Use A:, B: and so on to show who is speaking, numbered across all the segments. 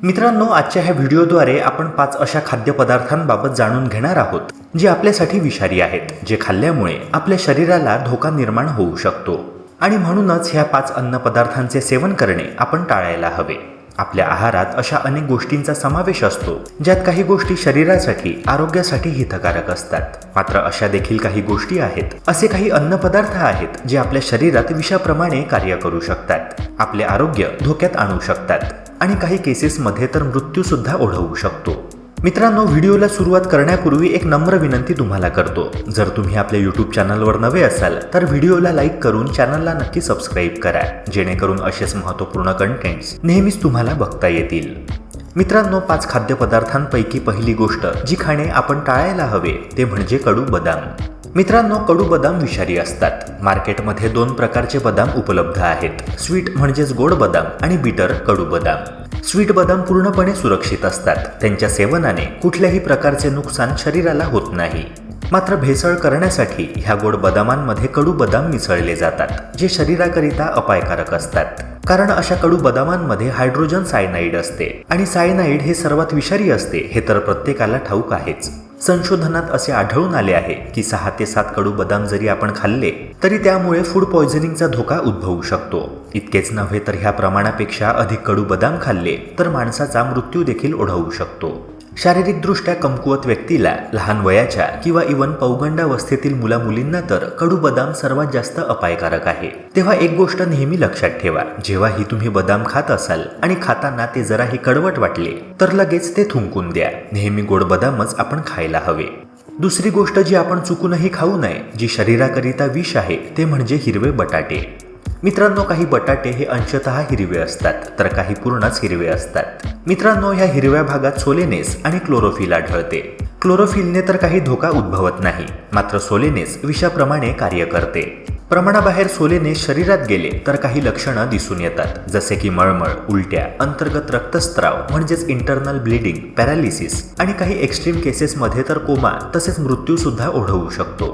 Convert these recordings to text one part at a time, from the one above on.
A: मित्रांनो, आजच्या ह्या व्हिडिओद्वारे आपण 5 अशा खाद्यपदार्थांबाबत जाणून घेणार आहोत जे आपल्यासाठी विषारी आहेत, जे खाल्ल्यामुळे आपल्या शरीराला धोका निर्माण होऊ शकतो आणि म्हणूनच ह्या 5 अन्नपदार्थांचे सेवन करणे आपण टाळायला हवे। आपल्या आहारात अशा अनेक गोष्टींचा समावेश असतो ज्यात काही गोष्टी शरीरासाठी आरोग्यासाठी हितकारक असतात, मात्र अशा देखील काही गोष्टी आहेत, असे काही अन्नपदार्थ आहेत जे आपल्या शरीरात विषाप्रमाणे कार्य करू शकतात, आपले आरोग्य धोक्यात आणू शकतात आणि काही केसेसमध्ये तर मृत्यू सुद्धा ओढवू शकतो। मित्रांनो, व्हिडिओला सुरुवात करण्यापूर्वी एक नम्र विनंती तुम्हाला करतो, जर तुम्ही आपल्या यूट्यूब चॅनलवर नवे असाल तर व्हिडिओला लाईक करून चॅनलला नक्की सबस्क्राईब करा, जेणेकरून असेच महत्त्वपूर्ण कंटेंट्स नेहमीच तुम्हाला बघता येतील। मित्रांनो, 5 खाद्यपदार्थांपैकी पहिली गोष्ट जी खाणे आपण टाळायला हवे ते म्हणजे कडू बदाम। मित्रांनो, कडू बदाम विषारी असतात। मार्केटमध्ये 2 प्रकारचे बदाम उपलब्ध आहेत, स्वीट म्हणजेच गोड बदाम आणि बिटर कडू बदाम। स्वीट बदाम पूर्णपणे सुरक्षित असतात, त्यांच्या सेवनाने कुठल्याही प्रकारचे नुकसान शरीराला होत नाही, मात्र भेसळ करण्यासाठी ह्या गोड बदामांमध्ये कडू बदाम मिसळले जातात, जे शरीराकरिता अपायकारक असतात, कारण अशा कडू बदामांमध्ये हायड्रोजन सायनाइड असते आणि सायनाइड हे सर्वात विषारी असते हे तर प्रत्येकाला ठाऊक आहेच। संशोधनात असे आढळून आले आहे की 6 ते 7 कडू बदाम जरी आपण खाल्ले तरी त्यामुळे फूड पॉयझनिंगचा धोका उद्भवू शकतो। इतकेच नव्हे तर ह्या प्रमाणापेक्षा अधिक कडू बदाम खाल्ले तर माणसाचा मृत्यू देखील ओढवू शकतो। शारीरिकदृष्ट्या कमकुवत व्यक्तीला, लहान वयाच्या किंवा इवन पौगंडावस्थेतील मुला मुलींना तर कडू बदाम सर्वात जास्त अपायकारक आहे। तेव्हा एक गोष्ट नेहमी लक्षात ठेवा, जेव्हाही तुम्ही बदाम खात असाल आणि खाताना ते जराही कडवट वाटले तर लगेच ते थुंकून द्या। नेहमी गोड बदामच आपण खायला हवे। दुसरी गोष्ट जी आपण चुकूनही खाऊ नये, जी शरीराकरिता विष आहे, ते म्हणजे हिरवे बटाटे। मित्रांनो, काही बटाटे हे अंशतः हिरवे असतात तर काही पूर्णच हिरवे असतात। मित्रांनो, ह्या हिरव्या भागात सोलेनेस आणि क्लोरोफिल आढळते। क्लोरोफिलने तर काही धोका उद्भवत नाही, मात्र सोलेनेस विषाप्रमाणे कार्य करते। प्रमाणाबाहेर सोलेनेस शरीरात गेले तर काही लक्षणं दिसून येतात, जसे की मळमळ, उलट्या, अंतर्गत रक्तस्त्राव म्हणजेच इंटरनल ब्लीडिंग, पॅरालिसिस आणि काही एक्स्ट्रीम केसेसमध्ये तर कोमा तसेच मृत्यू सुद्धा ओढवू शकतो।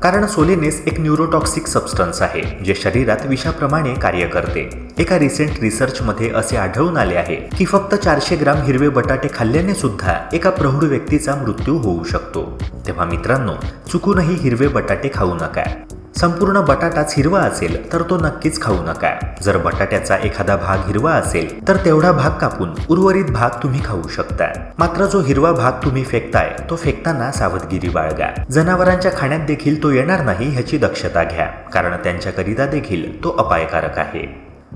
A: कारण सोलेनेस एक न्यूरोटॉक्सिक सबस्टन्स आहे, जे शरीरात विषाप्रमाणे कार्य करते। एका रिसेंट रिसर्चमध्ये असे आढळून आले आहे की फक्त 400 ग्राम हिरवे बटाटे खाल्ल्याने सुद्धा एका प्रौढ व्यक्तीचा मृत्यू होऊ शकतो। तेव्हा मित्रांनो, चुकूनही हिरवे बटाटे खाऊ नका। संपूर्ण बटाटाच हिरवा असेल तर तो नक्कीच खाऊ नका। जर बटाट्याचा एखादा भाग हिरवा असेल तर तेवढा भाग कापून उर्वरित भाग तुम्ही खाऊ शकता, मात्र जो हिरवा भाग तुम्ही फेकताय तो फेकताना सावधगिरी बाळगा। जनावरांच्या खाण्यात देखील तो येणार नाही ह्याची दक्षता घ्या, कारण त्यांच्याकरिता देखील तो अपायकारक आहे।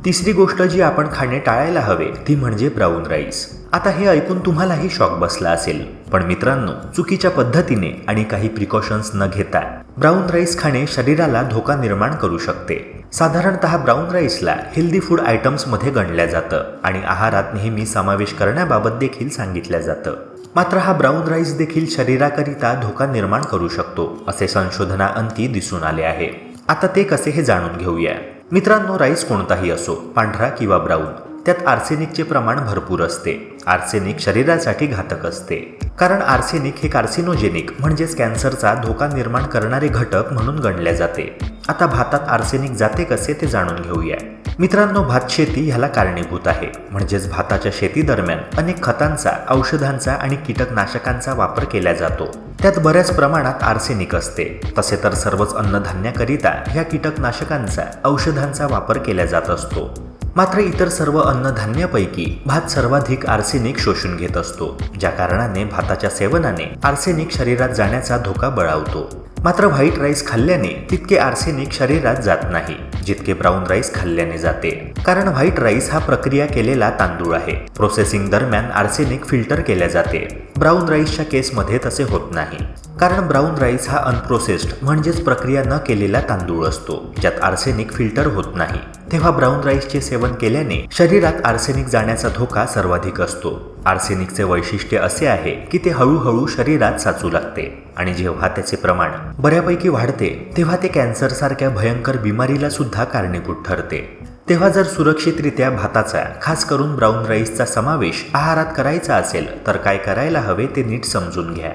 A: तिसरी गोष्ट जी आपण खाणे टाळायला हवे ती म्हणजे ब्राऊन राईस। आता हे ऐकून तुम्हालाही शॉक बसला असेल, पण मित्रांनो, चुकीच्या पद्धतीने आणि काही प्रिकॉशन्स न घेता ब्राऊन राईस खाणे शरीराला धोका निर्माण करू शकते। साधारणतः ब्राऊन राईसला हेल्दी फूड आयटम्समध्ये गणल्या जातं आणि आहारात नेहमी समावेश करण्याबाबत देखील सांगितलं जातं, मात्र हा ब्राऊन राईस देखील शरीराकरिता धोका निर्माण करू शकतो असे संशोधनाअंती दिसून आले आहे। आता ते कसे हे जाणून घेऊया। मित्रांनो, राईस कोणताही असो, पांढरा किंवा ब्राऊन, त्यात आर्सेनिकचे प्रमाण भरपूर असते। आर्सेनिक शरीरासाठी घातक असते, कारण आर्सेनिक हे कार्सिनोजेनिक म्हणजेच कॅन्सरचा धोका निर्माण करणारे घटक म्हणून गणले जाते। आता भातात आर्सेनिक जाते कसे ते जाणून घेऊया। मित्रांनो, भात शेती ह्याला कारणीभूत आहे, म्हणजेच भाताच्या शेतीदरम्यान अनेक खतांचा, औषधांचा आणि कीटकनाशकांचा वापर केला जातो, त्यात बऱ्याच प्रमाणात आर्सेनिक असते। तसे तर सर्वच अन्नधान्याकरिता ह्या कीटकनाशकांचा, औषधांचा वापर केला जात असतो, मात्र इतर सर्व अन्नधान्यापैकी भात सर्वाधिक आर्सेनिक शोषून घेत असतो, ज्या कारणाने भाताच्या सेवनाने आर्सेनिक शरीरात जाण्याचा धोका बळावतो। मात्र व्हाईट राईस खाल्ल्याने तितके आर्सेनिक शरीरात जात नाही जितके ब्राऊन राईस खाल्ल्याने जाते, कारण व्हाईट राईस हा प्रक्रिया केलेला तांदूळ आहे। प्रोसेसिंग दरम्यान आर्सेनिक फिल्टर केल्या जाते। ब्राऊन राईसच्या केसमध्ये तसे होत नाही, कारण ब्राऊन राईस हा अनप्रोसेस्ड म्हणजेच प्रक्रिया न केलेला तांदूळ असतो, ज्यात आर्सेनिक फिल्टर होत नाही। तेव्हा ब्राऊन राईसचे सेवन केल्याने शरीरात आर्सेनिक जाण्याचा धोका सर्वाधिक असतो। आर्सेनिकचे वैशिष्ट्य असे आहे की ते हळूहळू शरीरात साचू लागते आणि जेव्हा त्याचे प्रमाण बऱ्यापैकी वाढते तेव्हा ते कॅन्सरसारख्या भयंकर बिमारीला सुद्धा कारणीभूत ठरते। तेव्हा जर सुरक्षितरित्या भाताचा, खास करून ब्राऊन राईसचा समावेश आहारात करायचा असेल तर काय करायला हवे ते नीट समजून घ्या।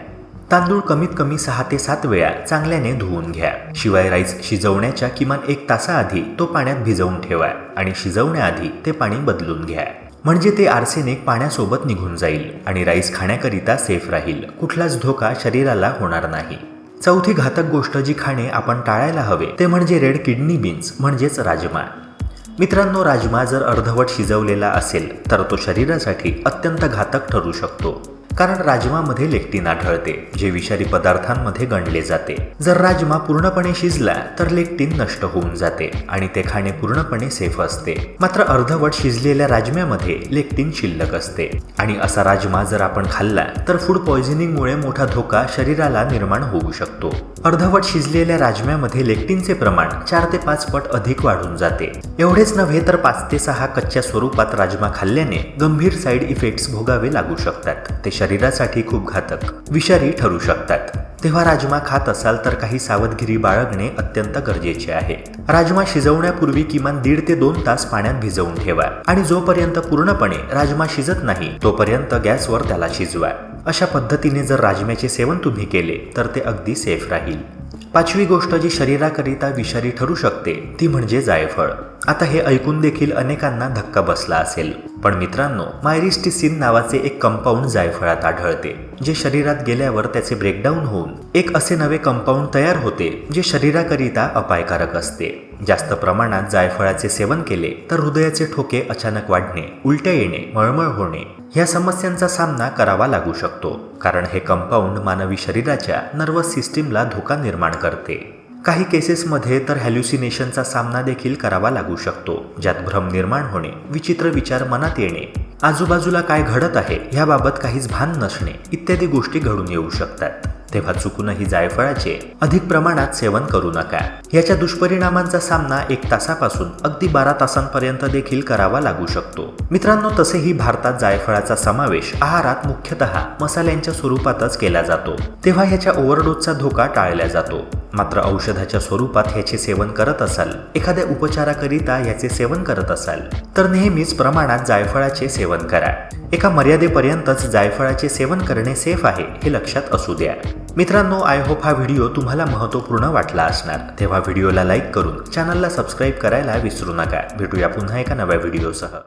A: तांदूळ कमीत कमी 6 ते 7 वेळा चांगल्याने धुवून घ्या। शिवाय राईस शिजवण्याच्या किमान 1 तासाआधी तो पाण्यात भिजवून ठेवा आणि शिजवण्याआधी ते पाणी बदलून घ्या। म्हणजे ते आर्सेनिक पाण्यासोबत निघून जाईल आणि राईस खाण्याकरिता सेफ राहील, कुठलाच धोका शरीराला होणार नाही. चौथी घातक गोष्ट जी खाणे आपण टाळायला हवे ते म्हणजे रेड किडनी बीन्स म्हणजेच राजमा. मित्रांनो, राजमा जर अर्धवट शिजवलेला असेल तर तो शरीरासाठी अत्यंत घातक ठरू शकतो, कारण राजमामध्ये लेक्टिन आढळते, जे विषारी पदार्थांमध्ये गणले जाते. जर राजमा पूर्णपणे शिजला तर लेक्टिन नष्ट होऊन जाते आणि ते खाणे पूर्णपणे सेफ असते. मात्र अर्धवट शिजलेल्या राजम्यामध्ये लेक्टिन शिल्लक असते आणि असा राजमा जर आपण खाल्ला तर फूड पॉयझनिंगमुळे मोठा धोका शरीराला निर्माण होऊ शकतो. अर्धवट शिजलेल्या राजम्यामध्ये लेक्टिनचे प्रमाण 4 ते 5 पट अधिक वाढून जाते. एवढेच नव्हे तर 5 ते 6 कच्च्या स्वरूपात राजमा खाल्ल्याने गंभीर साईड इफेक्ट्स भोगावे लागू शकतात. ते शरीरासाठी खूप घातक, विषारी ठरू शकतात. तेव्हा राजमा खात असाल तर काही सावधगिरी बाळगणे अत्यंत गरजेचे आहे. राजमा शिजवण्यापूर्वी किमान 1.5 ते 2 तास पाण्यात भिजवून ठेवा आणि जोपर्यंत पूर्णपणे राजमा शिजत नाही तोपर्यंत गॅसवर त्याला शिजवा. अशा पद्धतीने जर राजम्याचे सेवन तुम्ही केले तर ते अगदी सेफ राहील. पाचवी गोष्ट जी शरीराकरिता विषारी ठरू शकते ती म्हणजे जायफळ. आता हे ऐकून देखील अनेकांना धक्का बसला असेल, पण मित्रांनो, मायरिस्टिसिन नावाचे एक कंपाऊंड जायफळात आढळते, जे शरीरात गेल्यावर त्याचे ब्रेकडाऊन होऊन एक असे नवे कंपाऊंड तयार होते जे शरीराकरिता अपायकारक असते. जास्त प्रमाणात जायफळाचे सेवन केले तर हृदयाचे ठोके अचानक वाढणे, उलट्या येणे, मळमळ होणे या समस्यांचा सामना करावा लागू शकतो, कारण हे कंपाऊंड मानवी शरीराच्या नर्वस सिस्टीमला धोका निर्माण करते. काही केसेसमध्ये तर हॅल्युसिनेशनचा सामना देखील करावा लागू शकतो, ज्यात भ्रम निर्माण होणे, विचित्र विचार मनात येणे, आजूबाजूला काय घडत आहे याबाबत काहीच भान नसणे इत्यादी गोष्टी घडून येऊ शकतात. तेव्हा चुकूनही जायफळाचे अधिक प्रमाणात सेवन करू नका. याच्या दुष्परिणामांचा सामना 1 तासापासून अगदी 12 तासांपर्यंत देखील करावा लागू शकतो. मित्रांनो, तसेही भारतात जायफळाचा समावेश आहारात मुख्यतः मसाल्यांच्या स्वरूपातच केला जातो, तेव्हा ह्याच्या ओव्हरडोसचा धोका टाळला जातो. मात्र औषधाच्या स्वरूपात ह्याचे सेवन करत असाल, एखाद्या उपचाराकरिता ह्याचे सेवन करत असाल तर नेहमीच प्रमाणात जायफळाचे सेवन करा. एका मर्यादेपर्यंतच जायफळाचे सेवन करणे सेफ आहे हे लक्षात असू द्या. मित्रांनो, आय होप हा व्हिडिओ तुम्हाला महत्त्वपूर्ण वाटला असणार. तेव्हा व्हिडिओला लाईक करून चॅनलला सबस्क्राईब करायला विसरू नका. भेटूया पुन्हा एका नव्या व्हिडिओसह.